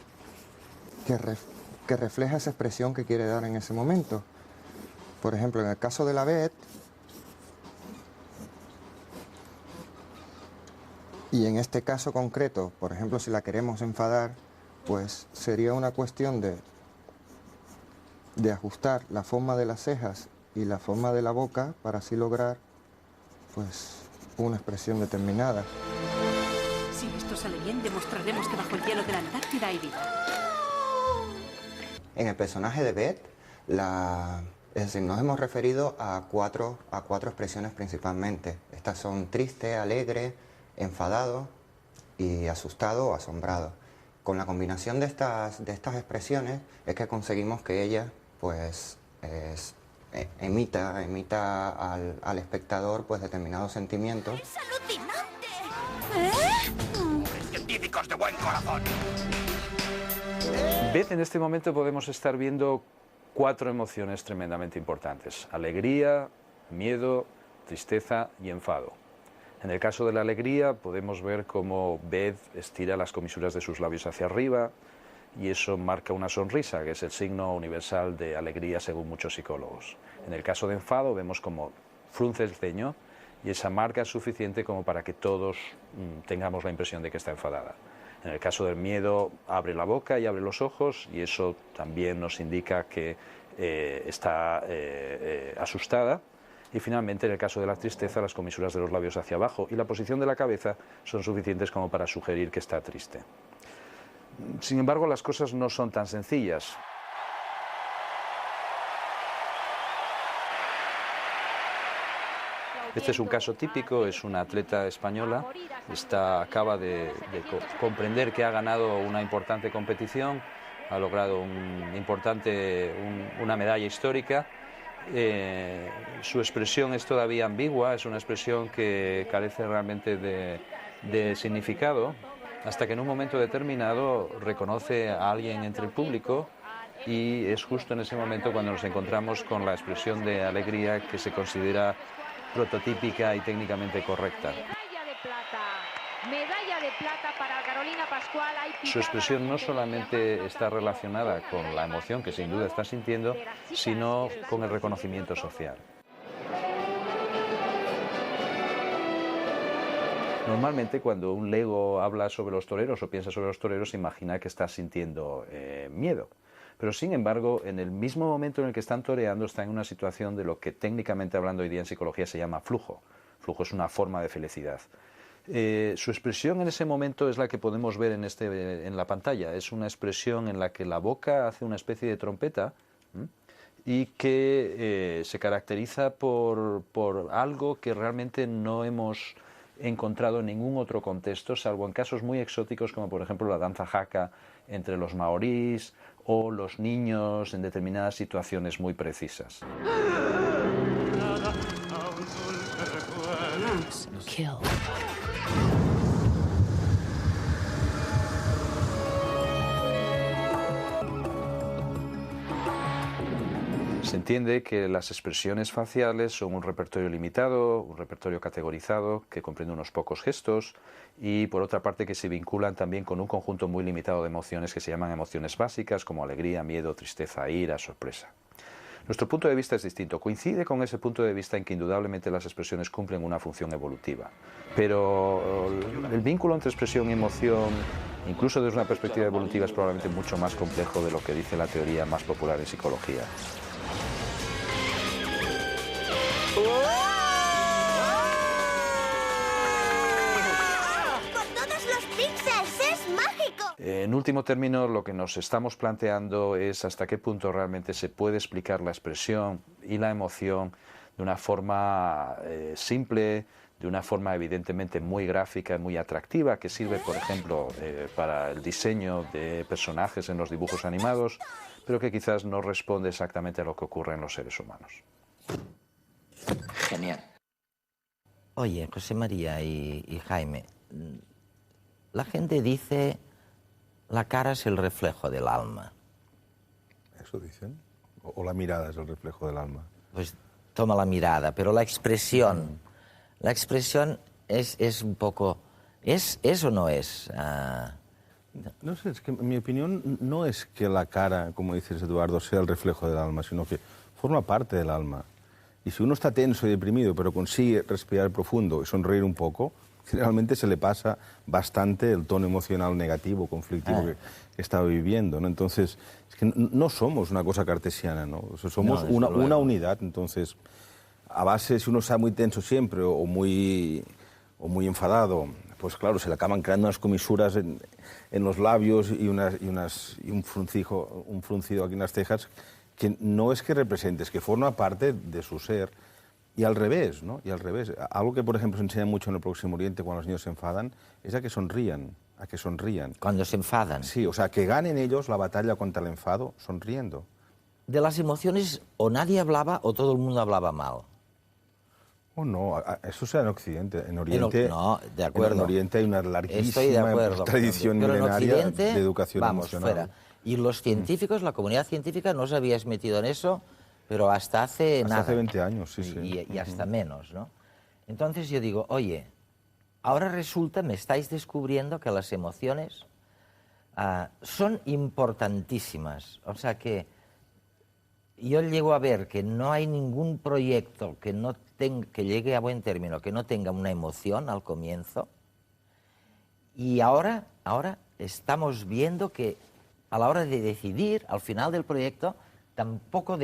refleja esa expresión que quiere dar en ese momento. Por ejemplo, en el caso de la Beth, y en este caso concreto, por ejemplo, si la queremos enfadar, pues sería una cuestión de ajustar la forma de las cejas y la forma de la boca para así lograr, pues, una expresión determinada. Si esto sale bien, demostraremos que bajo el hielo de la Antártida hay vida. En el personaje de Beth, es decir, nos hemos referido a cuatro expresiones principalmente. Estas son triste, alegre, enfadado y asustado o asombrado. Con la combinación de estas expresiones es que conseguimos que ella, pues, emita al espectador, pues, determinados sentimientos. ¡Es alucinante! ¡Científicos de buen corazón! Beth, en este momento podemos estar viendo 4 emociones tremendamente importantes: alegría, miedo, tristeza y enfado. En el caso de la alegría podemos ver cómo Beth estira las comisuras de sus labios hacia arriba, y eso marca una sonrisa, que es el signo universal de alegría según muchos psicólogos. En el caso de enfado vemos como frunce el ceño, y esa marca es suficiente como para que todos tengamos la impresión de que está enfadada. En el caso del miedo abre la boca y abre los ojos, y eso también nos indica que está asustada. Y finalmente, en el caso de la tristeza, las comisuras de los labios hacia abajo y la posición de la cabeza son suficientes como para sugerir que está triste. Sin embargo, las cosas no son tan sencillas. Este es un caso típico, es una atleta española, acaba de comprender que ha ganado una importante competición, ha logrado una medalla histórica. Su expresión es todavía ambigua, es una expresión que carece realmente de significado, hasta que en un momento determinado reconoce a alguien entre el público, y es justo en ese momento cuando nos encontramos con la expresión de alegría que se considera prototípica y técnicamente correcta. Medalla de plata para Carolina Pascual. Su expresión no solamente está relacionada con la emoción que sin duda está sintiendo, sino con el reconocimiento social. Normalmente cuando un lego habla sobre los toreros o piensa sobre los toreros, se imagina que está sintiendo miedo. Pero sin embargo, en el mismo momento en el que están toreando, está en una situación de lo que técnicamente hablando hoy día en psicología se llama flujo. Flujo es una forma de felicidad. Su expresión en ese momento es la que podemos ver en la pantalla. Es una expresión en la que la boca hace una especie de trompeta y que se caracteriza por algo que realmente no hemos encontrado en ningún otro contexto, salvo en casos muy exóticos como por ejemplo la danza haka entre los maorís o los niños en determinadas situaciones muy precisas. Kill. Se entiende que las expresiones faciales son un repertorio limitado, un repertorio categorizado que comprende unos pocos gestos y por otra parte que se vinculan también con un conjunto muy limitado de emociones que se llaman emociones básicas como alegría, miedo, tristeza, ira, sorpresa. Nuestro punto de vista es distinto, coincide con ese punto de vista en que indudablemente las expresiones cumplen una función evolutiva, pero el vínculo entre expresión y emoción, incluso desde una perspectiva evolutiva, es probablemente mucho más complejo de lo que dice la teoría más popular en psicología. En último término, lo que nos estamos planteando es hasta qué punto realmente se puede explicar la expresión y la emoción de una forma simple, de una forma evidentemente muy gráfica, muy atractiva, que sirve, por ejemplo, para el diseño de personajes en los dibujos animados, pero que quizás no responde exactamente a lo que ocurre en los seres humanos. Genial. Oye, José María y Jaime, la gente dice la cara es el reflejo del alma. ¿Eso dicen? ¿O la mirada es el reflejo del alma? Pues toma la mirada, pero la expresión es un poco... ¿Es o no es? No sé, es que en mi opinión no es que la cara, como dices Eduardo, sea el reflejo del alma, sino que forma parte del alma. Y si uno está tenso y deprimido, pero consigue respirar profundo y sonreír un poco, generalmente se le pasa bastante el tono emocional negativo, conflictivo que estaba viviendo, ¿no? Entonces, es que no somos una cosa cartesiana, ¿no? O sea, somos una unidad. Entonces, a base, si uno está muy tenso siempre o muy enfadado, pues claro, se le acaban creando unas comisuras en los labios y un fruncido aquí en las cejas, que no es que represente, es que forma parte de su ser. Y al revés, ¿no? Y al revés. Algo que, por ejemplo, se enseña mucho en el Próximo Oriente cuando los niños se enfadan, es a que sonrían, Cuando se enfadan. Sí, o sea, que ganen ellos la batalla contra el enfado sonriendo. De las emociones o nadie hablaba o todo el mundo hablaba mal. Oh, no, eso sea en Occidente. En Oriente, no, de acuerdo. En Oriente hay una larguísima tradición milenaria de educación emocional. Fuera. Y los científicos, la comunidad científica, no os habíais metido en eso, pero hasta hace nada. Hasta hace 20 años, sí. Y hasta menos, ¿no? Entonces yo digo, oye, ahora resulta, me estáis descubriendo que las emociones son importantísimas. O sea que yo llego a ver que no hay ningún proyecto que llegue a buen término, que no tenga una emoción al comienzo. Y ahora estamos viendo que a la hora de decidir, al final del proyecto, tampoco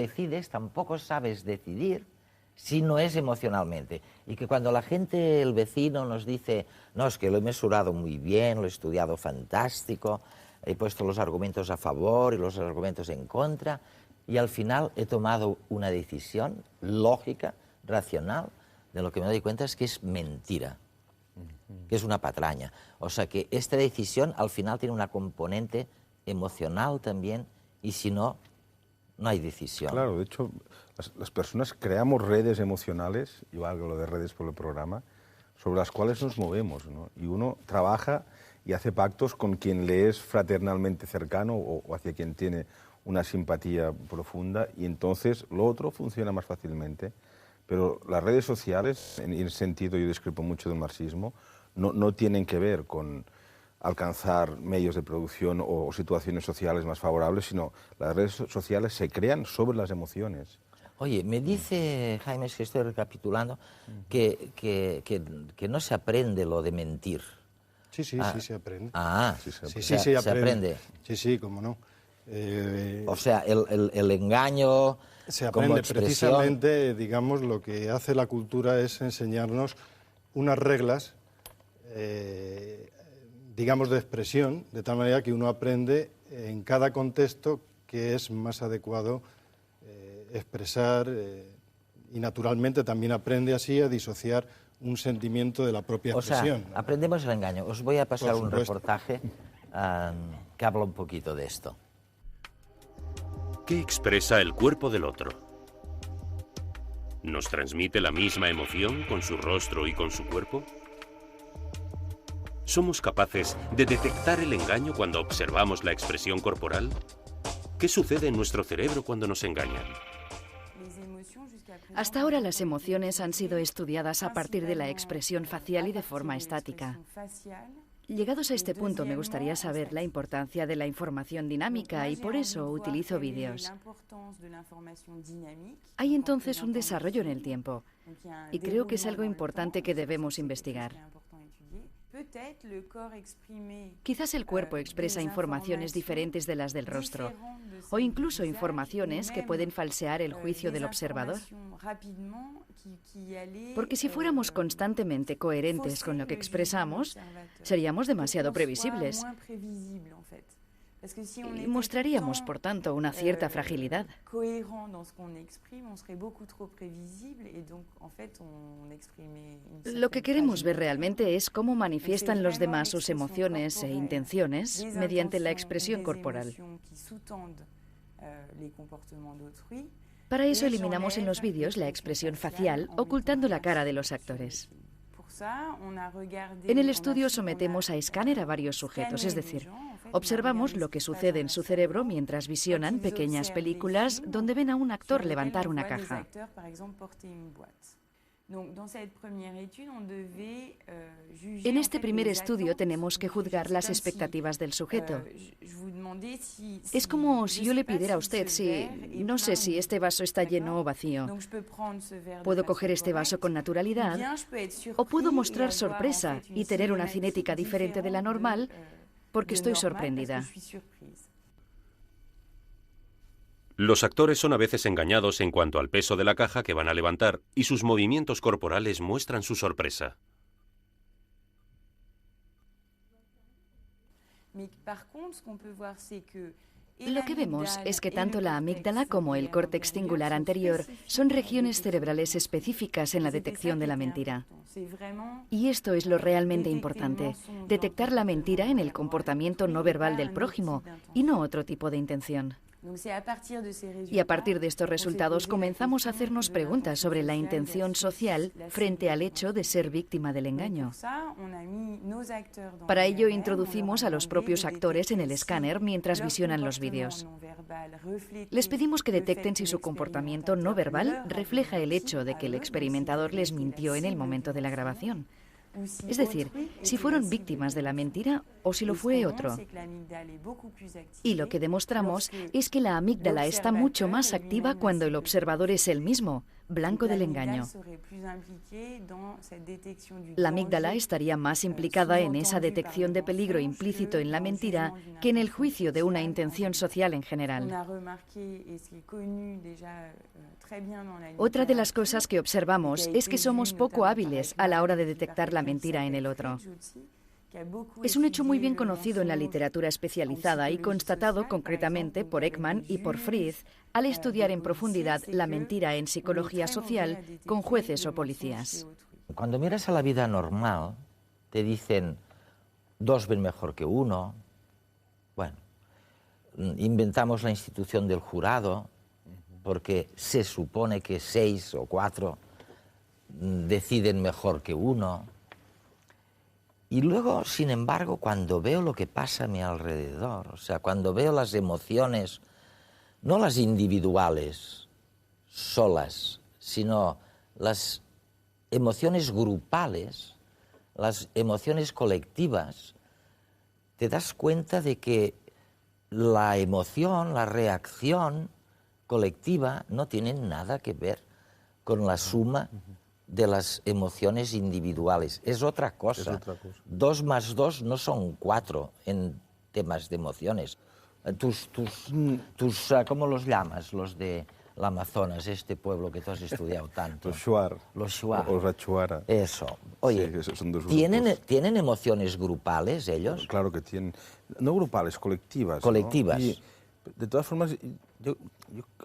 sabes decidir si no es emocionalmente. Y que cuando la gente, el vecino, nos dice, no, es que lo he mesurado muy bien, lo he estudiado fantástico, he puesto los argumentos a favor y los argumentos en contra, y al final he tomado una decisión lógica, racional, de lo que me doy cuenta es que es mentira, que es una patraña. O sea que esta decisión al final tiene una componente emocional también, y si no, no hay decisión. Claro, de hecho, las personas creamos redes emocionales, yo hago lo de redes por el programa, sobre las cuales nos movemos, ¿no? Y uno trabaja y hace pactos con quien le es fraternalmente cercano o hacia quien tiene una simpatía profunda, y entonces lo otro funciona más fácilmente. Pero las redes sociales, en ese sentido yo discrepo mucho del marxismo, no tienen que ver con alcanzar medios de producción o situaciones sociales más favorables, sino las redes sociales se crean sobre las emociones. Oye, me dice Jaime, es que estoy recapitulando, que no se aprende lo de mentir. Sí, sí se aprende. Se aprende. Sí, cómo no. O sea, el engaño se aprende como expresión. Precisamente, digamos, lo que hace la cultura es enseñarnos unas reglas digamos, de expresión, de tal manera que uno aprende en cada contexto que es más adecuado expresar y naturalmente también aprende así a disociar un sentimiento de la propia expresión. O sea, aprendemos el engaño. Os voy a pasar un reportaje que habla un poquito de esto. ¿Qué expresa el cuerpo del otro? ¿Nos transmite la misma emoción con su rostro y con su cuerpo? ¿Somos capaces de detectar el engaño cuando observamos la expresión corporal? ¿Qué sucede en nuestro cerebro cuando nos engañan? Hasta ahora las emociones han sido estudiadas a partir de la expresión facial y de forma estática. Llegados a este punto, me gustaría saber la importancia de la información dinámica y por eso utilizo vídeos. Hay entonces un desarrollo en el tiempo y creo que es algo importante que debemos investigar. Quizás el cuerpo expresa informaciones diferentes de las del rostro, o incluso informaciones que pueden falsear el juicio del observador. Porque si fuéramos constantemente coherentes con lo que expresamos, seríamos demasiado previsibles. Y mostraríamos, por tanto, una cierta fragilidad. Lo que queremos ver realmente es cómo manifiestan los demás sus emociones e intenciones mediante la expresión corporal. Para eso eliminamos en los vídeos la expresión facial, ocultando la cara de los actores. En el estudio sometemos a escáner a varios sujetos, es decir, observamos lo que sucede en su cerebro mientras visionan pequeñas películas donde ven a un actor levantar una caja. En este primer estudio tenemos que juzgar las expectativas del sujeto. Es como si yo le pidiera a usted no sé si este vaso está lleno o vacío. Puedo coger este vaso con naturalidad o puedo mostrar sorpresa y tener una cinética diferente de la normal porque estoy sorprendida. Los actores son a veces engañados en cuanto al peso de la caja que van a levantar y sus movimientos corporales muestran su sorpresa. Lo que vemos es que tanto la amígdala como el córtex cingular anterior son regiones cerebrales específicas en la detección de la mentira. Y esto es lo realmente importante, detectar la mentira en el comportamiento no verbal del prójimo y no otro tipo de intención. Y a partir de estos resultados comenzamos a hacernos preguntas sobre la intención social frente al hecho de ser víctima del engaño. Para ello introducimos a los propios actores en el escáner mientras visionan los vídeos. Les pedimos que detecten si su comportamiento no verbal refleja el hecho de que el experimentador les mintió en el momento de la grabación. Es decir, si fueron víctimas de la mentira o si lo fue otro. Y lo que demostramos es que la amígdala está mucho más activa cuando el observador es el mismo, blanco del engaño. La amígdala estaría más implicada en esa detección de peligro implícito en la mentira que en el juicio de una intención social en general. Otra de las cosas que observamos es que somos poco hábiles a la hora de detectar la mentira en el otro. Es un hecho muy bien conocido en la literatura especializada y constatado concretamente por Ekman y por Frith al estudiar en profundidad la mentira en psicología social con jueces o policías. Cuando miras a la vida normal, te dicen 2 ven mejor que 1. Bueno, inventamos la institución del jurado porque se supone que 6 o 4 deciden mejor que 1. Y luego, sin embargo, cuando veo lo que pasa a mi alrededor, o sea, cuando veo las emociones, no las individuales, solas, sino las emociones grupales, las emociones colectivas, te das cuenta de que la emoción, la reacción colectiva no tiene nada que ver con la suma de las emociones individuales. Es otra cosa. 2 más 2 no son 4 en temas de emociones. ¿Cómo los llamas? Los de el Amazonas, este pueblo que tú has estudiado tanto. Los Shuar. Los Shuar. O Rachuara. Eso. Oye, sí, esos son dos ¿tienen emociones grupales ellos? Claro que tienen. No grupales, colectivas. Colectivas. ¿No? Y, de todas formas,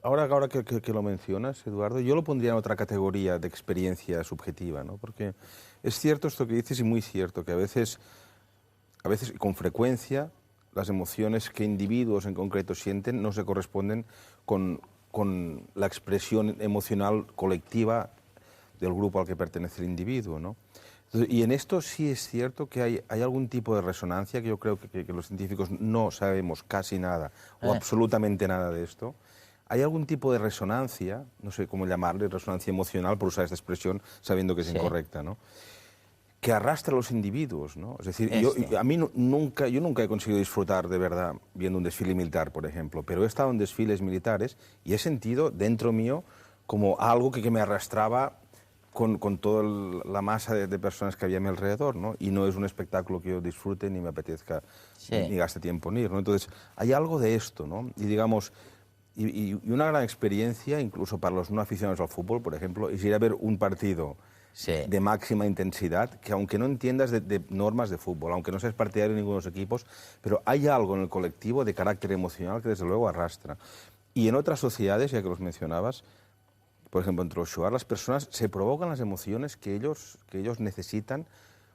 ahora que lo mencionas, Eduardo, yo lo pondría en otra categoría de experiencia subjetiva, ¿no? Porque es cierto esto que dices y muy cierto, que a veces y con frecuencia, las emociones que individuos en concreto sienten no se corresponden con la expresión emocional colectiva del grupo al que pertenece el individuo, ¿no? Entonces, y en esto sí es cierto que hay algún tipo de resonancia, que yo creo que los científicos no sabemos casi nada o absolutamente nada de esto. Hay algún tipo de resonancia, no sé cómo llamarle, resonancia emocional, por usar esta expresión sabiendo que es incorrecta, ¿no? Que arrastra a los individuos, ¿no? Es decir, yo nunca he conseguido disfrutar de verdad viendo un desfile militar, por ejemplo, pero he estado en desfiles militares y he sentido dentro mío como algo que me arrastraba con toda la masa de personas que había a mi alrededor, ¿no? Y no es un espectáculo que yo disfrute ni me apetezca ni gaste tiempo en ir, ¿no? Entonces, hay algo de esto, ¿no? Y digamos, y una gran experiencia, incluso para los no aficionados al fútbol, por ejemplo, es ir a ver un partido de máxima intensidad, que aunque no entiendas de normas de fútbol, aunque no seas partidario de ninguno de los equipos, pero hay algo en el colectivo de carácter emocional que desde luego arrastra. Y en otras sociedades, ya que los mencionabas, por ejemplo, entre los Shuar, las personas se provocan las emociones que ellos necesitan,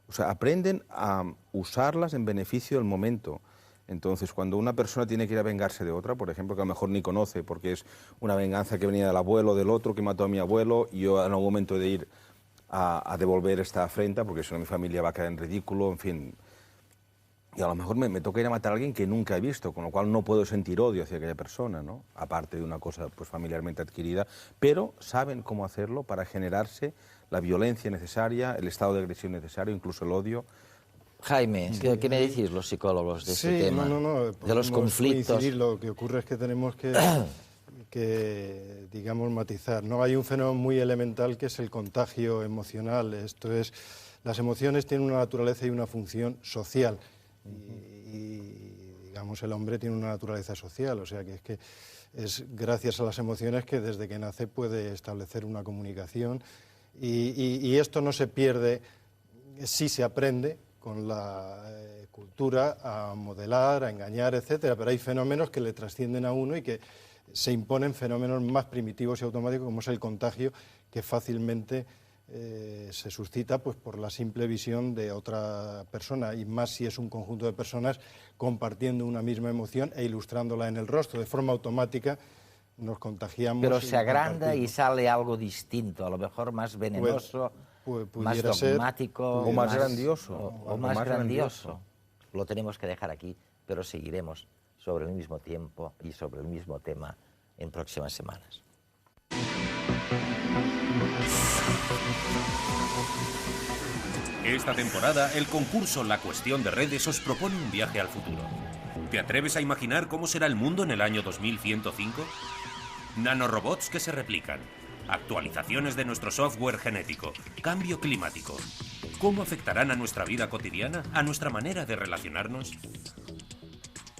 o sea, aprenden a usarlas en beneficio del momento. Entonces, cuando una persona tiene que ir a vengarse de otra, por ejemplo, que a lo mejor ni conoce, porque es una venganza que venía del abuelo, del otro que mató a mi abuelo, y yo en algún momento de ir a devolver esta afrenta, porque si no mi familia va a quedar en ridículo, en fin. Y a lo mejor me toca ir a matar a alguien que nunca he visto, con lo cual no puedo sentir odio hacia aquella persona, ¿no? Aparte de una cosa pues, familiarmente adquirida, pero saben cómo hacerlo para generarse la violencia necesaria, el estado de agresión necesario, incluso el odio. Jaime, ¿qué me decís los psicólogos de este tema? De los conflictos. Coincidir. Lo que ocurre es que tenemos que, digamos, matizar, ¿no? Hay un fenómeno muy elemental que es el contagio emocional. Esto es, las emociones tienen una naturaleza y una función social. Y, digamos, el hombre tiene una naturaleza social, o sea que es gracias a las emociones que desde que nace puede establecer una comunicación y esto no se pierde, sí se aprende con la cultura a modelar, a engañar, etcétera, pero hay fenómenos que le trascienden a uno y que se imponen fenómenos más primitivos y automáticos como es el contagio, que fácilmente se suscita pues, por la simple visión de otra persona, y más si es un conjunto de personas compartiendo una misma emoción e ilustrándola en el rostro. De forma automática nos contagiamos. Pero se agranda y sale algo distinto, a lo mejor más venenoso, más dogmático. O más grandioso. O más grandioso. Lo tenemos que dejar aquí, pero seguiremos sobre el mismo tiempo y sobre el mismo tema en próximas semanas. Esta temporada, el concurso La Cuestión de Redes os propone un viaje al futuro. ¿Te atreves a imaginar cómo será el mundo en el año 2105? Nanorobots que se replican, actualizaciones de nuestro software genético, cambio climático. ¿Cómo afectarán a nuestra vida cotidiana, a nuestra manera de relacionarnos?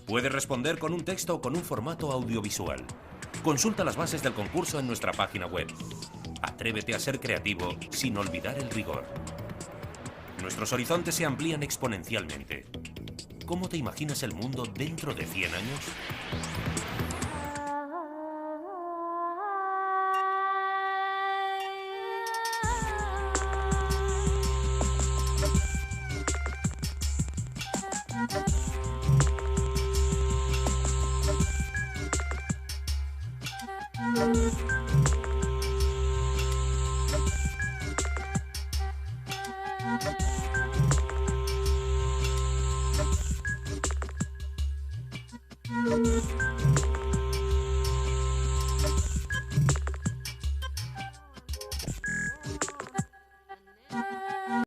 Puedes responder con un texto o con un formato audiovisual. Consulta las bases del concurso en nuestra página web. Atrévete a ser creativo sin olvidar el rigor. Nuestros horizontes se amplían exponencialmente. ¿Cómo te imaginas el mundo dentro de 100 años?